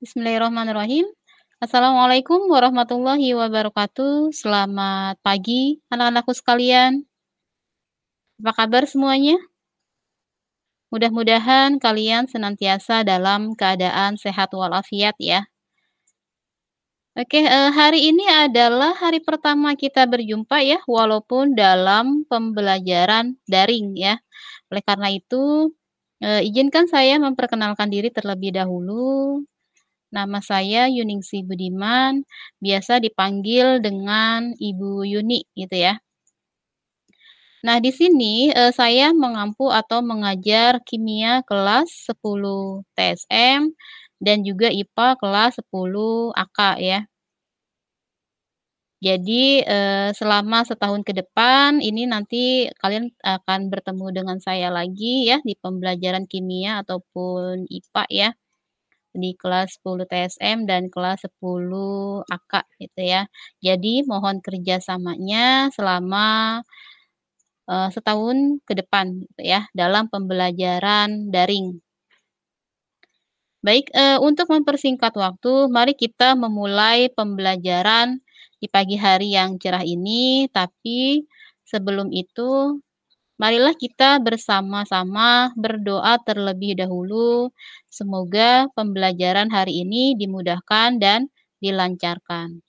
Bismillahirrahmanirrahim. Assalamualaikum warahmatullahi wabarakatuh. Selamat pagi anak-anakku sekalian. Apa kabar semuanya? Mudah-mudahan kalian senantiasa dalam keadaan sehat walafiat ya. Oke, hari ini adalah hari pertama kita berjumpa ya, walaupun dalam pembelajaran daring ya. Oleh karena itu, izinkan saya memperkenalkan diri terlebih dahulu. Nama saya Yuningsi Budiman, biasa dipanggil dengan Ibu Yuni gitu ya. Nah di sini, saya mengampu atau mengajar kimia kelas 10 TSM dan juga IPA kelas 10 AK ya. Jadi, selama setahun ke depan ini nanti kalian akan bertemu dengan saya lagi ya di pembelajaran kimia ataupun IPA ya. Di kelas 10 TSM dan kelas 10 AK gitu ya. Jadi mohon kerjasamanya selama, setahun ke depan gitu ya dalam pembelajaran daring. Baik, untuk mempersingkat waktu, mari kita memulai pembelajaran di pagi hari yang cerah ini, tapi sebelum itu marilah kita bersama-sama berdoa terlebih dahulu. Semoga pembelajaran hari ini dimudahkan dan dilancarkan.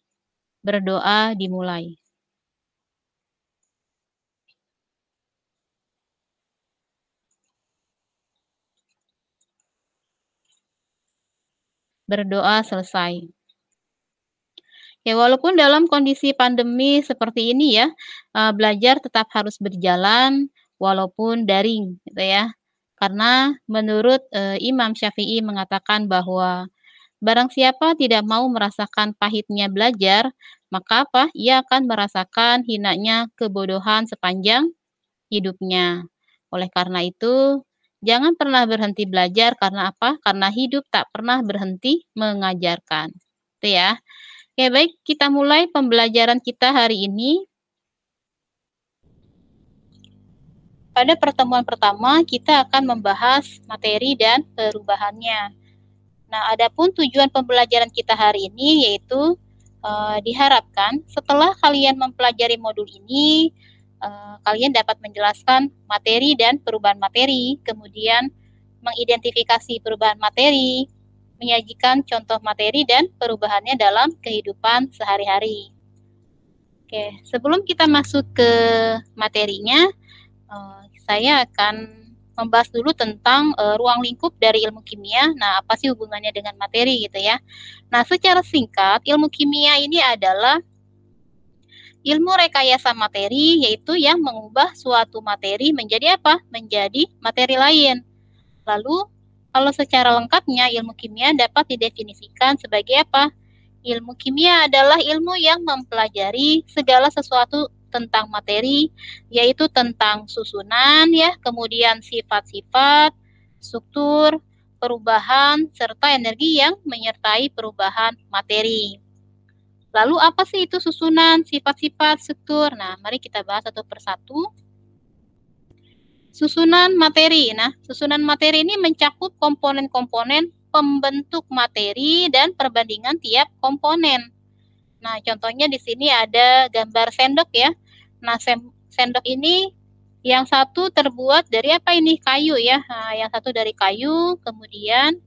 Berdoa dimulai. Berdoa selesai. Ya, walaupun dalam kondisi pandemi seperti ini ya, belajar tetap harus berjalan walaupun daring gitu ya. Karena menurut, Imam Syafi'i mengatakan bahwa barang siapa tidak mau merasakan pahitnya belajar, maka apa? Ia akan merasakan hinanya kebodohan sepanjang hidupnya. Oleh karena itu, jangan pernah berhenti belajar karena apa? Karena hidup tak pernah berhenti mengajarkan. Itu ya. Oke, baik, kita mulai pembelajaran kita hari ini. Pada pertemuan pertama, kita akan membahas materi dan perubahannya. Nah, adapun tujuan pembelajaran kita hari ini yaitu diharapkan setelah kalian mempelajari modul ini, kalian dapat menjelaskan materi dan perubahan materi, kemudian mengidentifikasi perubahan materi, menyajikan contoh materi dan perubahannya dalam kehidupan sehari-hari. Oke, sebelum kita masuk ke materinya, saya akan membahas dulu tentang ruang lingkup dari ilmu kimia. Nah, apa sih hubungannya dengan materi gitu ya? Nah, secara singkat, ilmu kimia ini adalah ilmu rekayasa materi, yaitu yang mengubah suatu materi menjadi apa? Menjadi materi lain. Lalu, kalau secara lengkapnya, ilmu kimia dapat didefinisikan sebagai apa? Ilmu kimia adalah ilmu yang mempelajari segala sesuatu tentang materi, yaitu tentang susunan ya, kemudian sifat-sifat, struktur, perubahan, serta energi yang menyertai perubahan materi. Lalu apa sih itu susunan, sifat-sifat, struktur? Nah, mari kita bahas satu persatu. Susunan materi. Nah, susunan materi ini mencakup komponen-komponen pembentuk materi dan perbandingan tiap komponen. Nah, contohnya di sini ada gambar sendok ya. Nah, sendok ini yang satu terbuat dari apa ini? Kayu ya. Nah, yang satu dari kayu, kemudian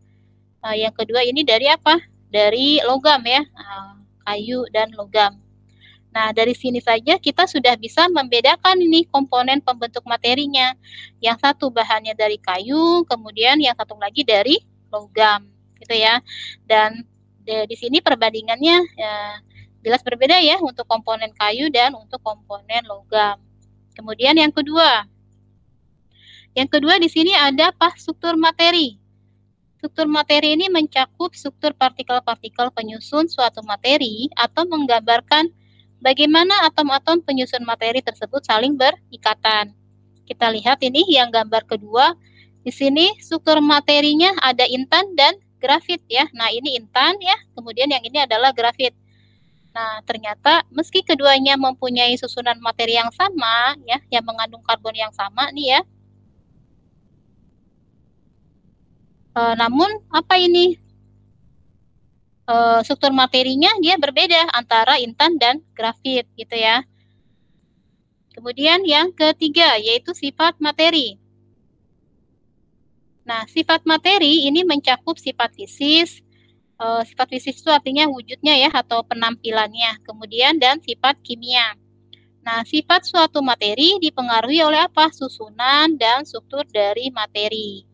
yang kedua ini dari apa? Dari logam ya. Nah, kayu dan logam. Nah, dari sini saja kita sudah bisa membedakan ini komponen pembentuk materinya. Yang satu bahannya dari kayu, kemudian yang satu lagi dari logam, gitu ya. Dan di sini perbandingannya jelas berbeda ya untuk komponen kayu dan untuk komponen logam. Kemudian yang kedua di sini ada apa? Struktur materi. Struktur materi ini mencakup struktur partikel-partikel penyusun suatu materi atau menggambarkan bagaimana atom-atom penyusun materi tersebut saling berikatan. Kita lihat ini yang gambar kedua. Di sini struktur materinya ada intan dan grafit ya. Nah, ini intan ya. Kemudian yang ini adalah grafit. Nah, ternyata meski keduanya mempunyai susunan materi yang sama ya, yang mengandung karbon yang sama nih ya. Namun apa ini? struktur materinya dia berbeda antara intan dan grafit gitu ya. Kemudian yang ketiga yaitu sifat materi. Nah, sifat materi ini mencakup sifat fisis. Sifat fisis itu artinya wujudnya ya atau penampilannya. Kemudian dan sifat kimia. Nah, sifat suatu materi dipengaruhi oleh apa? Susunan dan struktur dari materi.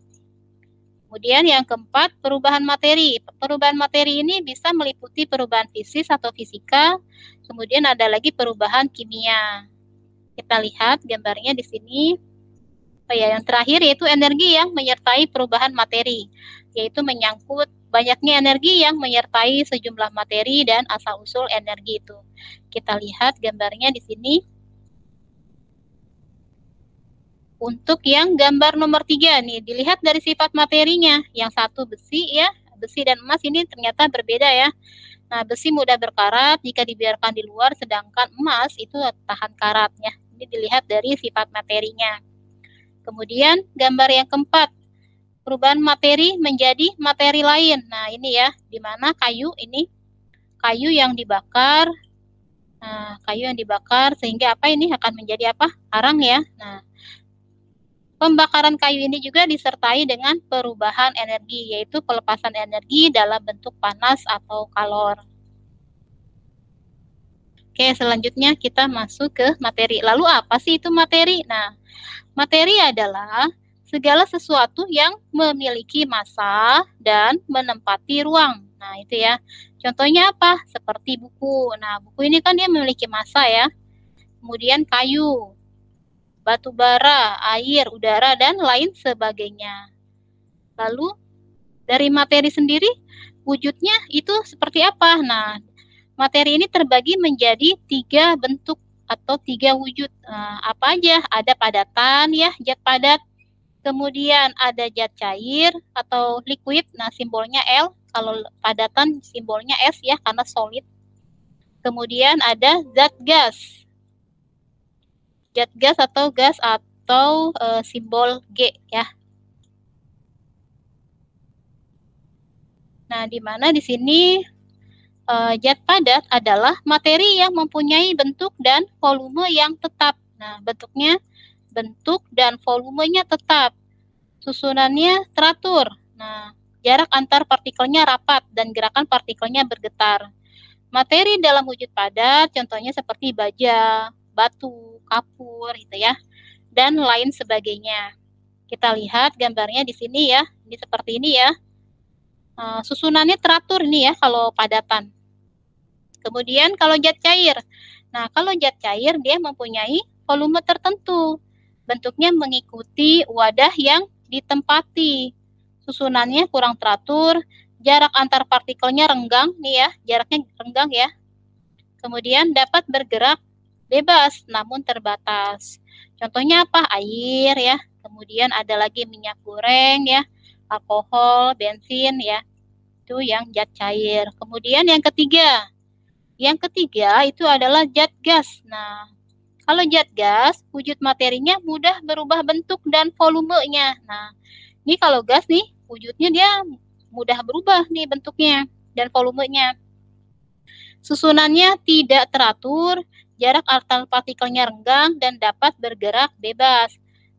Kemudian yang keempat, perubahan materi. Perubahan materi ini bisa meliputi perubahan fisis atau fisika. Kemudian ada lagi perubahan kimia. Kita lihat gambarnya di sini. Yang terakhir yaitu energi yang menyertai perubahan materi, yaitu menyangkut banyaknya energi yang menyertai sejumlah materi dan asal-usul energi itu. Kita lihat gambarnya di sini. Untuk yang gambar nomor 3 nih, dilihat dari sifat materinya. Yang satu besi ya, besi dan emas ini ternyata berbeda ya. Nah, besi mudah berkarat jika dibiarkan di luar, sedangkan emas itu tahan karat ya. Ini dilihat dari sifat materinya. Kemudian gambar yang keempat, perubahan materi menjadi materi lain. Nah, ini ya, di mana kayu ini, kayu yang dibakar. Nah, kayu yang dibakar sehingga apa ini akan menjadi apa? Arang ya. Nah, pembakaran kayu ini juga disertai dengan perubahan energi, yaitu pelepasan energi dalam bentuk panas atau kalor. Oke, selanjutnya kita masuk ke materi. Lalu apa sih itu materi? Nah, materi adalah segala sesuatu yang memiliki massa dan menempati ruang. Nah, itu ya. Contohnya apa? Seperti buku. Nah, buku ini kan dia memiliki massa ya. Kemudian kayu, batu bara, air, udara, dan lain sebagainya. Lalu, dari materi sendiri, wujudnya itu seperti apa? Nah, materi ini terbagi menjadi 3 bentuk atau 3 wujud. Apa aja? Ada padatan ya, zat padat. Kemudian ada zat cair atau liquid. Nah, simbolnya L. Kalau padatan simbolnya S ya, karena solid. Kemudian ada zat gas. Zat gas atau simbol G ya. Nah, di mana di sini zat padat adalah materi yang mempunyai bentuk dan volume yang tetap. Nah, bentuk dan volumenya tetap. Susunannya teratur. Nah, jarak antar partikelnya rapat dan gerakan partikelnya bergetar. Materi dalam wujud padat contohnya seperti baja, batu, kapur gitu ya, dan lain sebagainya. Kita lihat gambarnya di sini ya. Ini seperti ini ya. Susunannya teratur ini ya kalau padatan. Kemudian kalau zat cair. Nah, kalau zat cair dia mempunyai volume tertentu. Bentuknya mengikuti wadah yang ditempati. Susunannya kurang teratur, jarak antar partikelnya renggang nih ya, jaraknya renggang ya. Kemudian dapat bergerak bebas namun terbatas. Contohnya apa? Air ya. Kemudian ada lagi minyak goreng ya, alkohol, bensin ya. Itu yang zat cair. Kemudian yang ketiga itu adalah zat gas. Nah, kalau zat gas, wujud materinya mudah berubah bentuk dan volumenya. Nah, ini kalau gas nih, wujudnya dia mudah berubah nih bentuknya dan volumenya. Susunannya tidak teratur, jarak antar partikelnya renggang dan dapat bergerak bebas.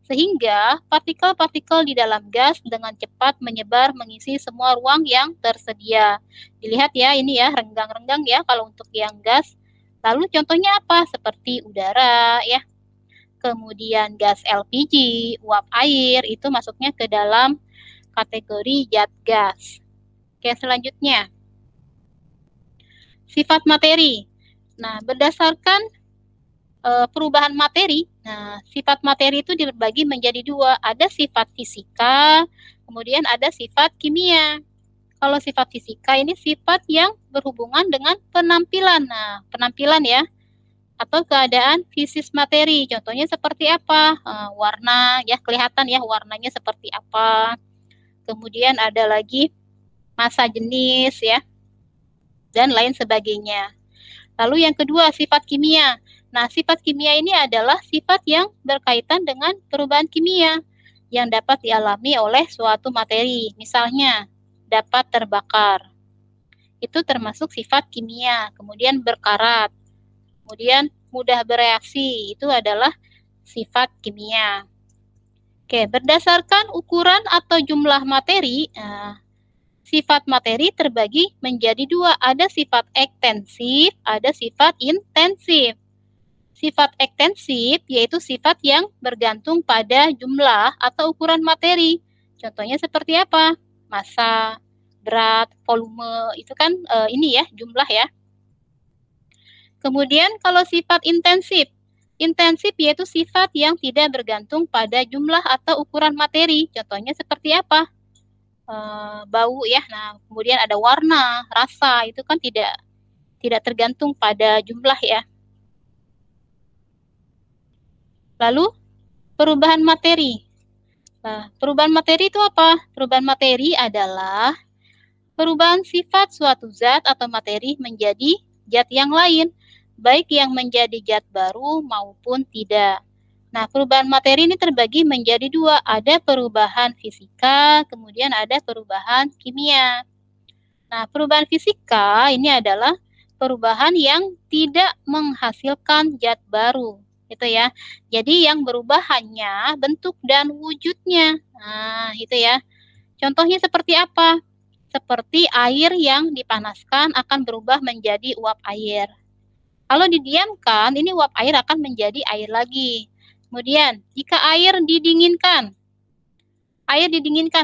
Sehingga partikel-partikel di dalam gas dengan cepat menyebar mengisi semua ruang yang tersedia. Dilihat ya, ini ya, renggang-renggang ya kalau untuk yang gas. Lalu contohnya apa? Seperti udara ya. Kemudian gas LPG, uap air, itu masuknya ke dalam kategori zat gas. Oke, selanjutnya. Sifat materi. Nah, berdasarkan perubahan materi. Nah, sifat materi itu dibagi menjadi 2. Ada sifat fisika, kemudian ada sifat kimia. Kalau sifat fisika ini sifat yang berhubungan dengan penampilan. Nah, penampilan ya, atau keadaan fisis materi. Contohnya seperti apa? Warna ya, kelihatan ya warnanya seperti apa. Kemudian ada lagi massa jenis ya, dan lain sebagainya. Lalu yang kedua, sifat kimia. Nah, sifat kimia ini adalah sifat yang berkaitan dengan perubahan kimia yang dapat dialami oleh suatu materi. Misalnya, dapat terbakar. itu termasuk sifat kimia. Kemudian berkarat, kemudian mudah bereaksi, itu adalah sifat kimia. Oke, berdasarkan ukuran atau jumlah materi, sifat materi terbagi menjadi dua. Ada sifat ekstensif, ada sifat intensif. Sifat ekstensif yaitu sifat yang bergantung pada jumlah atau ukuran materi. Contohnya seperti apa? Massa, berat, volume, itu kan ini ya, jumlah ya. Kemudian kalau sifat intensif, intensif yaitu sifat yang tidak bergantung pada jumlah atau ukuran materi. Contohnya seperti apa? Bau ya. Nah, kemudian ada warna, rasa, itu kan tidak tergantung pada jumlah ya. Lalu perubahan materi. Nah, perubahan materi itu apa? Perubahan materi adalah perubahan sifat suatu zat atau materi menjadi zat yang lain, baik yang menjadi zat baru maupun tidak. Nah, perubahan materi ini terbagi menjadi dua. Ada perubahan fisika, kemudian ada perubahan kimia. Nah, perubahan fisika ini adalah perubahan yang tidak menghasilkan zat baru. Itu ya. Jadi yang berubah hanya bentuk dan wujudnya. Nah, itu ya. Contohnya seperti apa? Seperti air yang dipanaskan akan berubah menjadi uap air. Kalau didiamkan, ini uap air akan menjadi air lagi. Kemudian, jika air didinginkan,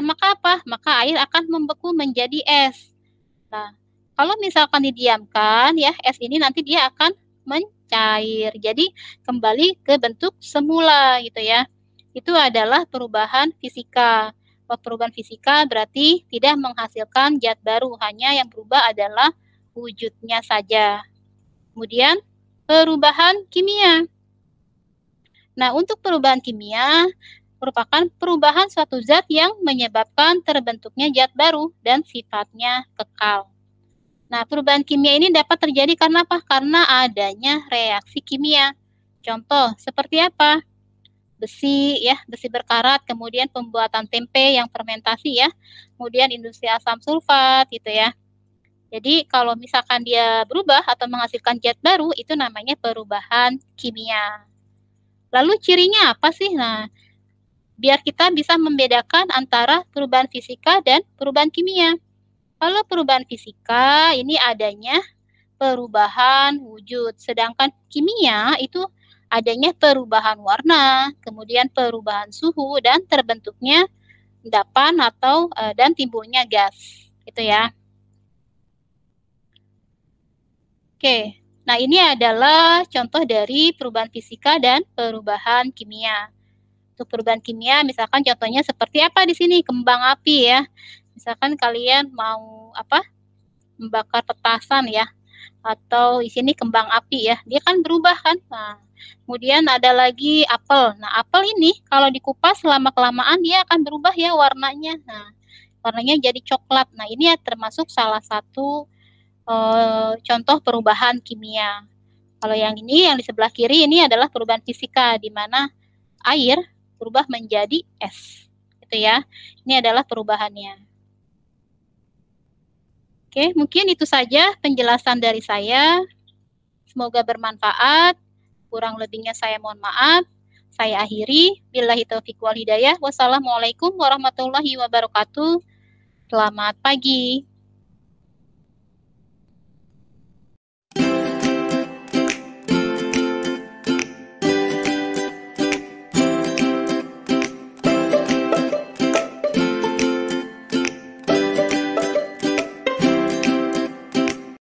maka apa? Maka air akan membeku menjadi es. Nah, kalau misalkan didiamkan, ya es ini nanti dia akan mencair. Jadi, kembali ke bentuk semula gitu ya. Itu adalah perubahan fisika. Perubahan fisika berarti tidak menghasilkan zat baru, hanya yang berubah adalah wujudnya saja. Kemudian, perubahan kimia. Nah, untuk perubahan kimia merupakan perubahan suatu zat yang menyebabkan terbentuknya zat baru dan sifatnya kekal. Nah, perubahan kimia ini dapat terjadi karena apa? Karena adanya reaksi kimia. Contoh, seperti apa? Besi ya, besi berkarat, kemudian pembuatan tempe yang fermentasi ya, kemudian industri asam sulfat gitu ya. Jadi kalau misalkan dia berubah atau menghasilkan zat baru, itu namanya perubahan kimia. Lalu cirinya apa sih? Nah, biar kita bisa membedakan antara perubahan fisika dan perubahan kimia. Kalau perubahan fisika ini adanya perubahan wujud, sedangkan kimia itu adanya perubahan warna, kemudian perubahan suhu dan terbentuknya endapan atau dan timbulnya gas, gitu ya. Oke, nah ini adalah contoh dari perubahan fisika dan perubahan kimia. Untuk perubahan kimia, misalkan contohnya seperti apa di sini? Kembang api ya. Misalkan kalian mau membakar petasan ya, atau di sini kembang api ya, dia kan berubah kan. Nah, kemudian ada lagi apel. Nah, apel ini kalau dikupas lama-kelamaan dia akan berubah ya warnanya. Nah, warnanya jadi coklat. Nah, ini ya termasuk salah satu contoh perubahan kimia. Kalau yang ini, yang di sebelah kiri ini adalah perubahan fisika, di mana air berubah menjadi es, gitu ya. Ini adalah perubahannya. Oke, mungkin itu saja penjelasan dari saya. Semoga bermanfaat. Kurang lebihnya saya mohon maaf. Saya akhiri. Billahi taufiq wal hidayah. Wassalamualaikum warahmatullahi wabarakatuh. Selamat pagi.